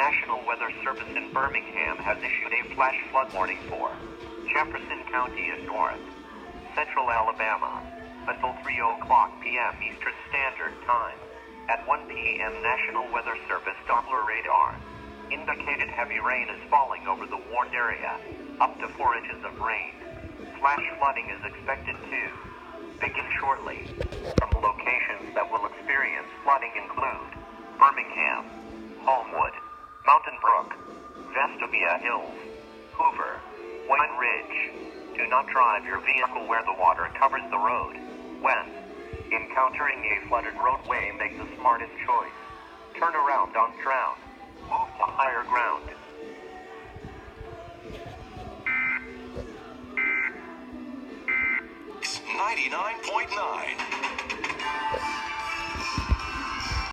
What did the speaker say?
National Weather Service in Birmingham has issued a flash flood warning for Jefferson County in north, central Alabama, until 3:00 p.m. Eastern Standard Time. At 1 p.m. National Weather Service Doppler radar indicated heavy rain is falling over the warned area, up to 4 inches of rain. Flash flooding is expected to begin shortly. Some locations that will experience flooding include Birmingham, Homewood, Mountain Brook, Vestavia Hills, Hoover, Wine Ridge. Do not drive your vehicle where the water covers the road. When encountering a flooded roadway, make the smartest choice. Turn around, don't drown. Move to higher ground. It's 99.9.